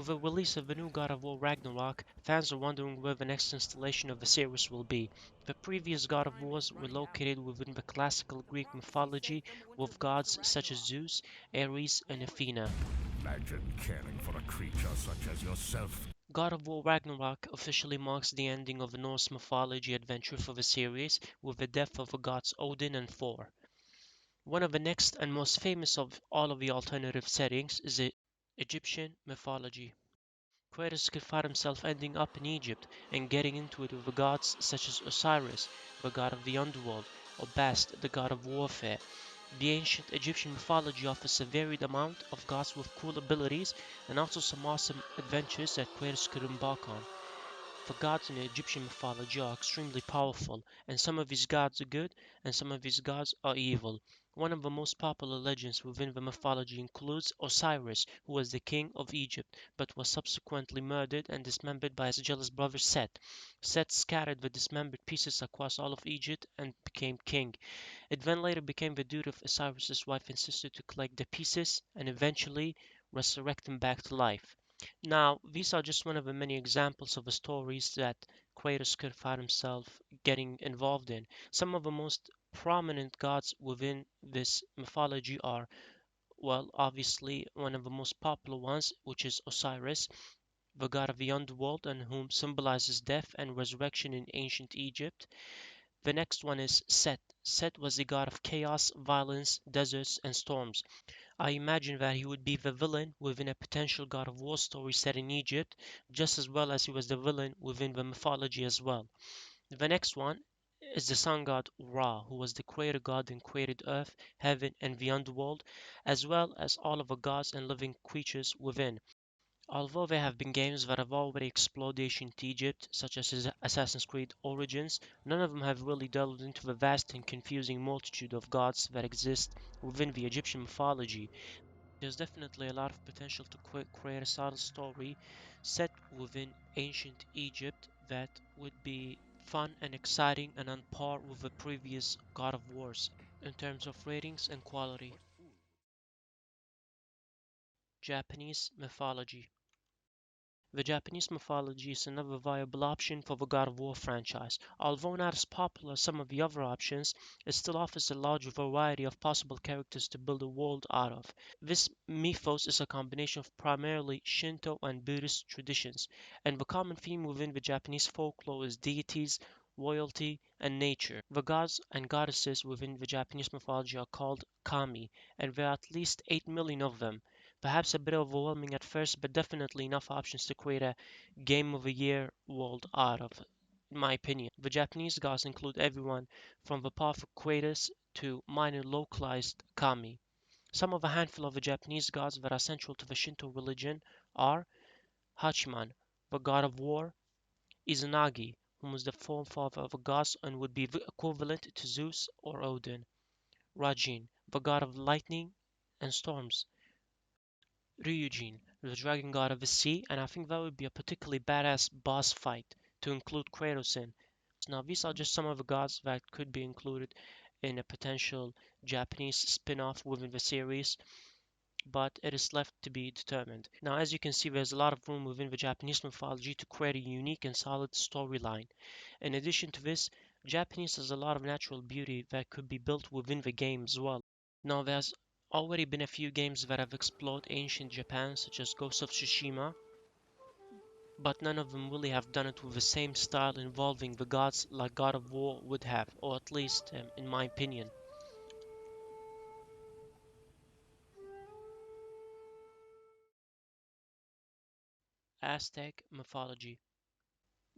With the release of the new God of War Ragnarok, fans are wondering where the next installation of Osiris will be. The previous God of Wars were located within the classical Greek mythology with gods such as Zeus, Ares, and Athena. Imagine caring for a creature such as yourself. God of War Ragnarok officially marks the ending of the Norse mythology adventure for the series with the death of the gods Odin and Thor. One of the next and most famous of all of the alternative settings is the Egyptian mythology. KRATOS could find himself ending up in Egypt and getting into it with the gods such as Osiris, the god of the underworld, or Bast, the god of warfare. The ancient Egyptian mythology offers a varied amount of gods with cool abilities and also some awesome adventures that KRATOS could embark on. The gods in Egyptian mythology are extremely powerful, and some of these gods are good and some of these gods are evil. One of the most popular legends within the mythology includes Osiris, who was the king of Egypt, but was subsequently murdered and dismembered by his jealous brother Set. Set scattered the dismembered pieces across all of Egypt and became king. It then later became the duty of Osiris's wife and sister to collect the pieces and eventually resurrect him back to life. Now, these are just one of the many examples of the stories that KRATOS could find himself getting involved in. Some of the most prominent gods within this mythology are, well, obviously one of the most popular ones, which is Osiris, the god of the underworld and whom symbolizes death and resurrection in ancient Egypt. The next one is Set. Set was the god of chaos, violence, deserts, and storms. I imagine that he would be the villain within a potential God of War story set in Egypt, just as well as he was the villain within the mythology as well. The next one is the sun god Ra, who was the creator god and created earth, heaven, and the underworld, as well as all of the gods and living creatures within. Although there have been games that have already explored ancient Egypt, such as Assassin's Creed Origins, none of them have really delved into the vast and confusing multitude of gods that exist within the Egyptian mythology. There's definitely a lot of potential to create a solid story set within ancient Egypt that would be fun and exciting and on par with the previous God of Wars in terms of ratings and quality. Japanese mythology. The Japanese mythology is another viable option for the God of War franchise. Although not as popular as some of the other options, it still offers a large variety of possible characters to build a world out of. This mythos is a combination of primarily Shinto and Buddhist traditions, and the common theme within the Japanese folklore is deities, royalty, and nature. The gods and goddesses within the Japanese mythology are called kami, and there are at least 8 million of them. Perhaps a bit overwhelming at first, but definitely enough options to create a game of the year world out of, in my opinion. The Japanese gods include everyone from the powerful Kratos to minor localized kami. Some of a handful of the Japanese gods that are central to the Shinto religion are Hachiman, the god of war, Izanagi, who is the forefather of the gods and would be equivalent to Zeus or Odin, Rajin, the god of lightning and storms, Ryujin, the dragon god of the sea, and I think that would be a particularly badass boss fight to include Kratos in. Now, these are just some of the gods that could be included in a potential Japanese spin-off within the series, but it is left to be determined. Now, as you can see, there's a lot of room within the Japanese mythology to create a unique and solid storyline. In addition to this, Japanese has a lot of natural beauty that could be built within the game as well. Now, there's already been a few games that have explored ancient Japan, such as Ghost of Tsushima, but none of them really have done it with the same style involving the gods like God of War would have, or at least in my opinion. Aztec Mythology.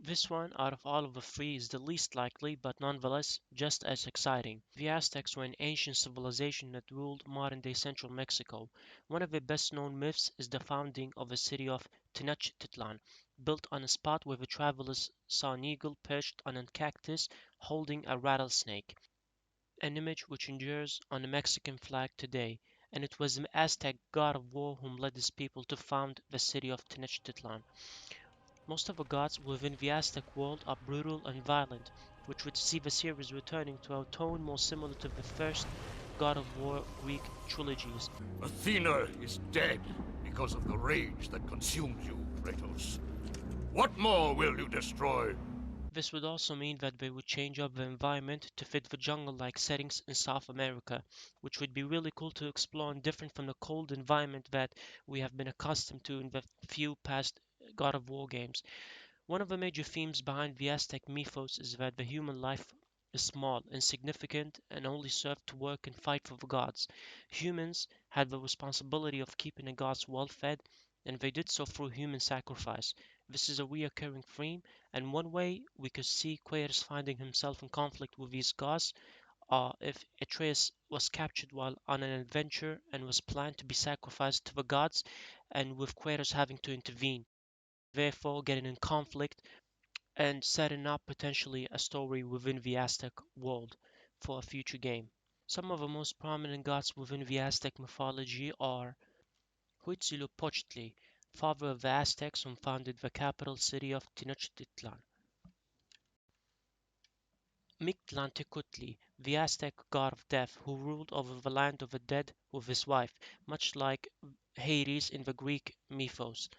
This one, out of all of the three, is the least likely, but nonetheless just as exciting. The Aztecs were an ancient civilization that ruled modern-day central Mexico. One of their best-known myths is the founding of the city of Tenochtitlan, built on a spot where the travelers saw an eagle perched on a cactus holding a rattlesnake, an image which endures on the Mexican flag today, and it was the Aztec god of war whom led his people to found the city of Tenochtitlan. Most of the gods within the Aztec world are brutal and violent, which would see the series returning to a tone more similar to the first God of War Greek trilogies. Athena is dead because of the rage that consumes you, Kratos. What more will you destroy? This would also mean that they would change up the environment to fit the jungle-like settings in South America, which would be really cool to explore and different from the cold environment that we have been accustomed to in the few past God of War games. One of the major themes behind the Aztec mythos is that the human life is small, insignificant, and only served to work and fight for the gods. Humans had the responsibility of keeping the gods well fed, and they did so through human sacrifice. This is a recurring theme, and one way we could see Kratos finding himself in conflict with these gods if Atreus was captured while on an adventure and was planned to be sacrificed to the gods, and with Kratos having to intervene, therefore getting in conflict and setting up potentially a story within the Aztec world for a future game. Some of the most prominent gods within the Aztec mythology are Huitzilopochtli, father of the Aztecs who founded the capital city of Tenochtitlan; Mictlantecutli, the Aztec god of death who ruled over the land of the dead with his wife, much like Hades in the Greek mythos;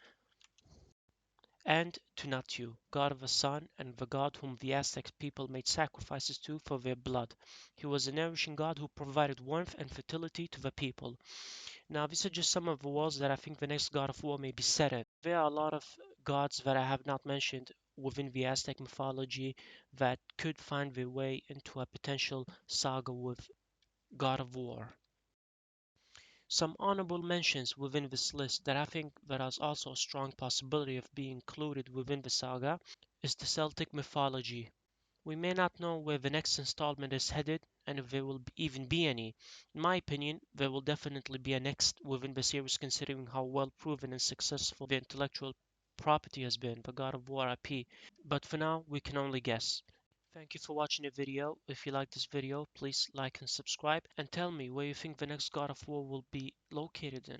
and Tunatu, god of the sun and the god whom the Aztec people made sacrifices to for their blood. He was a nourishing god who provided warmth and fertility to the people. Now, these are just some of the worlds that I think the next God of War may be set in. There are a lot of gods that I have not mentioned within the Aztec mythology that could find their way into a potential saga with God of War. Some honorable mentions within this list that I think that has also a strong possibility of being included within the saga is the Celtic mythology. We may not know where the next installment is headed and if there will even be any. In my opinion, there will definitely be a next within the series considering how well proven and successful the intellectual property has been, the God of War IP. But for now, we can only guess. Thank you for watching the video. If you like this video, please like and subscribe and tell me where you think the next God of War will be located in.